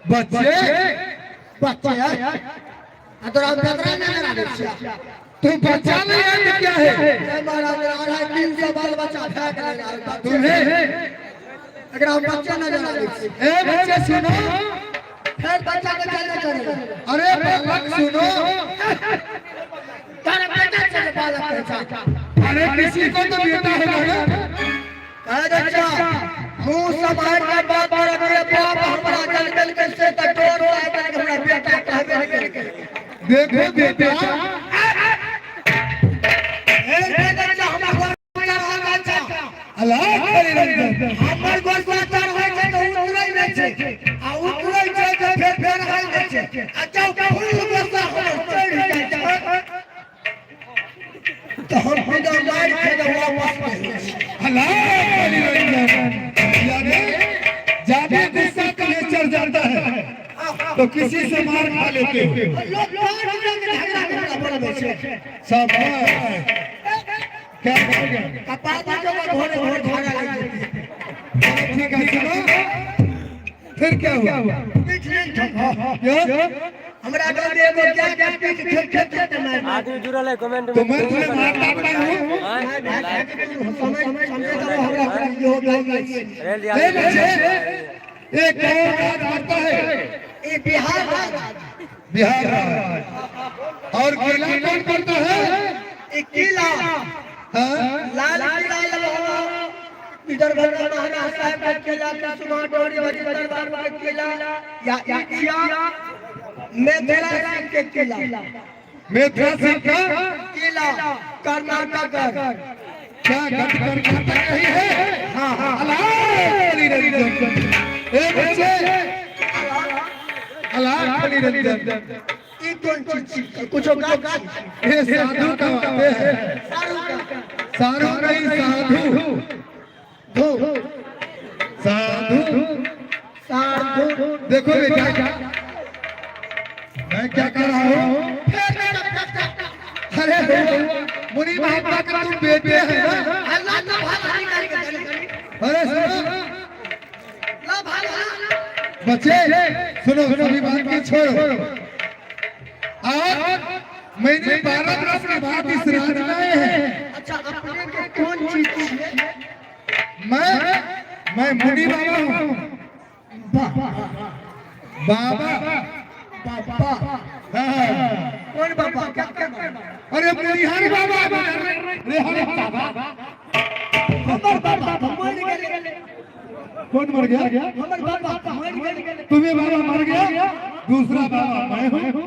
बच्चे बच्चे अतराम बतरा ना करा तू बच्चा नहीं है तो क्या है महाराज आ 300 बाल बच्चा फेंक लेगा तुम्हें अगर हम बच्चा ना जाना ए बच्चे सुनो फिर बच्चा को चलना करे अरे बालक सुनो तारा बेटा से बालक कैसा अरे किसी को तो बेटा होगा ना अरे बच्चा मुंह संभाल के बात कर मेरे बाप हमारा जल के से कटोर साइकिल हमारा बेटा कहबे देखो बेटा ए बेटा हमारा बच्चा अल्लाह करे हमर बच्चा है के तो उतरै नहीं छै आ उतरै छै तो फेर है नहीं छै अच्छा फूल बच्चा हो चढ़ जाए तो हम खुदा मार के वापस अल्लाह करे ज्यादा गुस्सा का नेचर जाता है तो किसी से मार खा लेते हो सब क्या पापा को घोड़े घोड़े धारा ठीक है सुनो फिर क्या हुआ हमरा गांव में एगो क्या पीठ खेत आदमी जुड़ल है कमेंट में तो मैं तुम्हें मार डालता हूं समझ हमरा हो गया ये कौन राज करता है ये बिहार और किला कौन करता है ये किला लाल किला इधर महाराज साहब का किला सुमा डोरी वाली दरबार का किला या इंडिया मेथरा सिंह के किला मेथरा सिंह का किला कर्नाटक क्या कर्नाटक नहीं है हां अल्लाह बच्चे अल्लाह खली रंजन ये कौन चीज कुछ होगा ये साधु का बातें है साधु नहीं साधु साधु देखो बेटा मैं क्या कर रहा हूँ अरे मुनि महात्मा का तुम बेटे हैं ना अल्लाह का भला अरे सुनो बच्चे सुनो अभी बात की छोड़ो आज मैंने 12 वर्ष के बाद इस राज में आए हैं अच्छा अपने को कौन चीज मैं मुनि बाबा हूँ बाबा बाबा कौन बाबा क्या अरे मुनिहारी बाबा अरे हरे बाबा हमर बाबा मर गए कौन मर गया हमर बाबा मर गए तुम्हें बाबा मर गया दूसरा बाबा मैं हूँ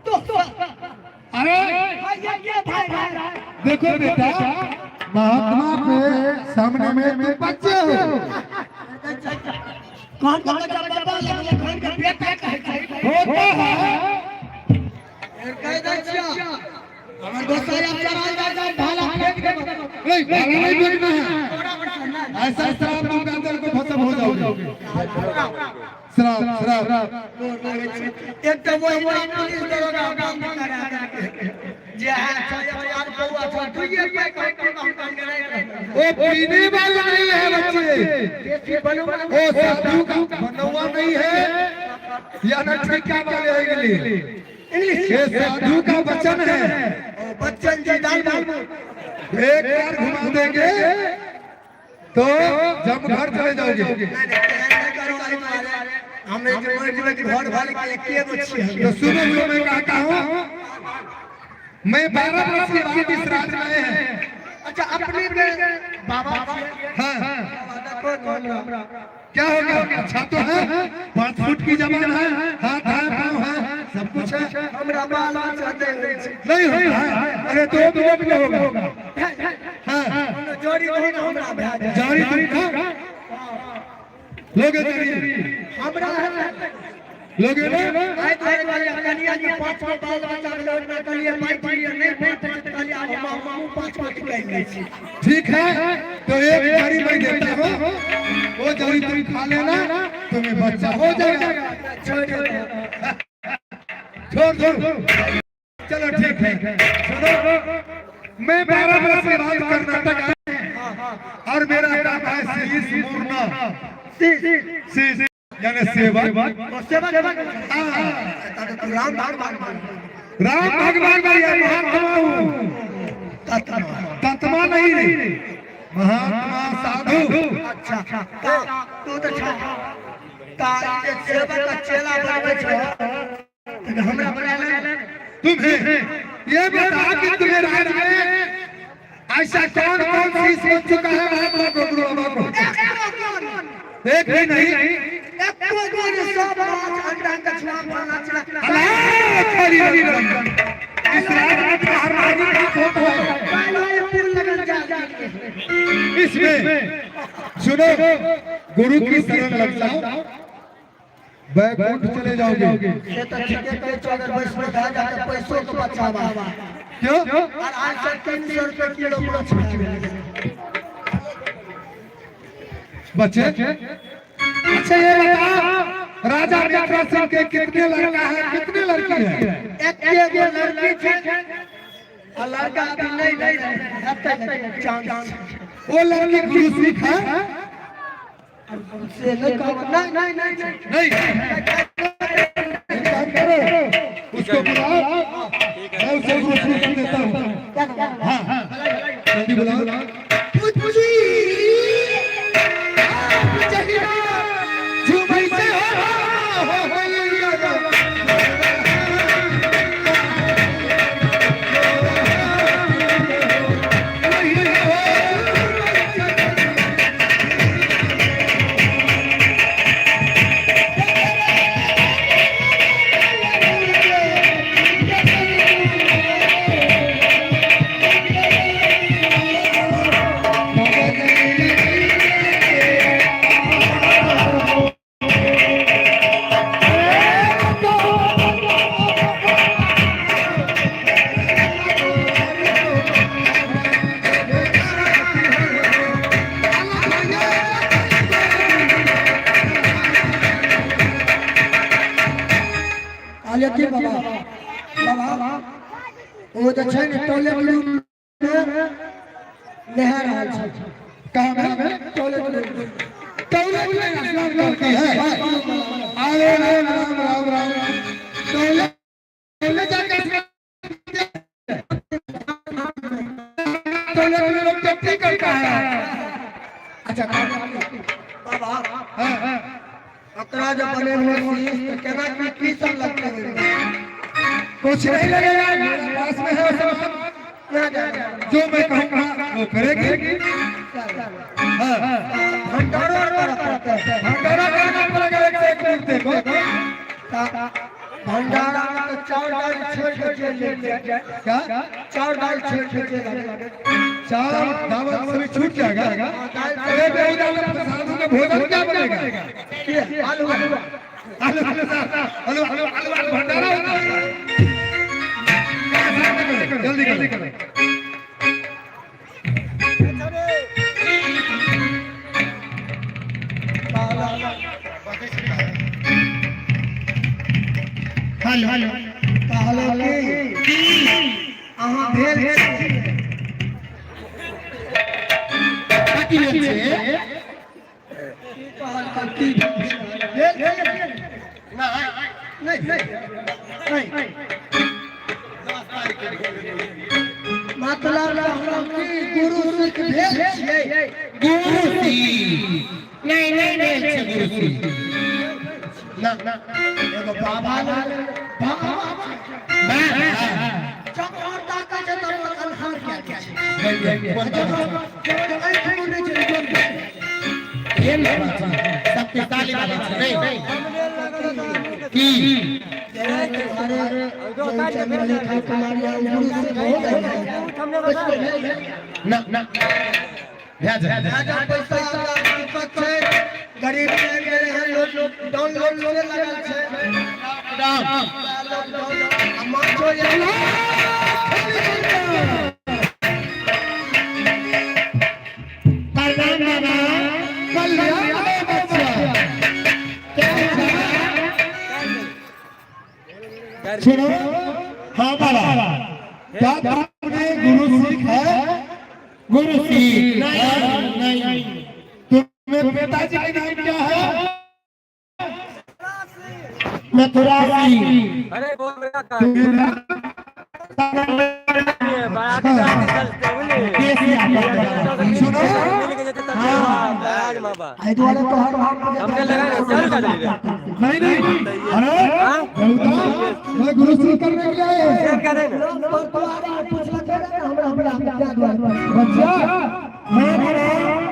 तो अरे ये था देखो बेटा महात्मा के सामने में तुम बच्चे हो कौन का बाबा कौन का बेटा होता है कह दच्छा हमर दोस्त यार चला भाला फेंक दे नहीं भाला नहीं फेंकना है ऐसा शराब दूंगा तो को खत्म हो जाओगे शराब एकदम वही पुलिस दरोगा काम करा जे यार बउआ था तू ये क्या ओ पीने वाला नहीं है बच्चे ओ साधु का बनवा नहीं है या न ठेका वाले है इंग्लिश ये साधु का वचन है बच्चन जी दाल एक बार घुमा देंगे तो जब घर चले जाओगे हमने घर वाले के एक अच्छी है तो सुनो मैं कहता हूँ मैं 12 वर्ष के बाद इस राज में है अच्छा अपने बाबा हाँ क्या होगा अच्छा तो है 5 फुट की जमीन है हाथ है पाँव है सब कुछ है हमरा बाल नहीं होगा अरे 2 मिनट में होगा हाँ जोड़ी हमरा जोड़ी लोगे हमरा लोगे ना आई तो कन्या जी पांच बाल बच्चा लोग ना कलिए पाई नहीं पाई कलिए आज मामू पांच कह ले छी। ठीक है तो एक बारी मैं देता हूँ वो जब तुम खा लेना तुम्हें बच्चा हो जाएगा। छोड़ दो चलो ठीक है। सुनो मैं 12 वर्ष के बाद कर्नाटक आया और मेरा काम है शीश मुरना शीश यानी सेवा राम भगवान भैया महात्मा हूँ तत्मा नहीं महात्मा साधु। अच्छा तू तो सेवा का चेला बनवे छ हमरा बनाना तुम्हें ये बता कि तुम्हें राज्य में ऐसा कौन कौन सी सोच चुका है महात्मा को गुरु बाबा को एक भी नहीं एक को सब अंडा का छुआ पाना चला अल्लाह खरी इस रात में हर नारी का फोटो है पहले पूर्ण लगन जा इसमें सुनो गुरु की शरण लग जाओ बैकुंठ चले जाओगे। ये तो ठीक है तो अगर वैष्णव धा जाता पैसों को बचावा क्यों और आज तक 300 रुपए किलो मछली बच्चे अच्छा ये बताओ राजा मित्रा सिंह के कितने लड़का है कितने लड़की है? एक लड़की थी और लड़का अभी नहीं चांस वो लड़की गुरु सिख है से नहीं उसको बुलाओ मैं उसे गुरु सिख देता हूँ। हाँ जल्दी बुलाओ बाबा वो तो छै ने टॉयलेट रूम में नहा रहा है कहां में टॉयलेट में स्नान करती है। अरे राम राम राम टॉयलेट जाकर टॉयलेट में लोग जब करता है। अच्छा बाबा हां अकरा जब बने हुए शीश केना की सब लगते हैं कुछ नहीं लगेगा पास में है सब जो मैं कहूँगा वो करेगी। भंडारा करना पड़ेगा एक मूर्ति को भंडारा में चार दाल छोड़ के ले क्या चार दाल छोड़ के चार दावत सभी छूट जाएगा। अरे बेहुदा प्रसाद में भोजन क्या बनेगा? आलू आलू आलू आलू आलू आलू भंडारा होगा। जल्दी करो हेलो हेलो अहाँ भेल मतलब गुरु सिख भेल छियै गुरु नहीं गुरु ना एगो बाबा चमहरता का जब अनहार क्या ये शक्तिशाली नहीं की ना गरीब लोग डाउनलोड लगा माचो याला सुनो हाँ बाबा क्या तुमने गुरु सिख है गुरु सिख नहीं तुम्हें पिताजी का नाम क्या है मथुरा सिंह अरे बोल मेरा का सुनो आई तो वाले तो हर हमने लगा चालू कर दिया नहीं अरे मैं गुरु सिख करने के लिए आया शेयर कर दे तो तुम्हारा पूछ लगे ना हमरा क्या द्वार बच्चा मैं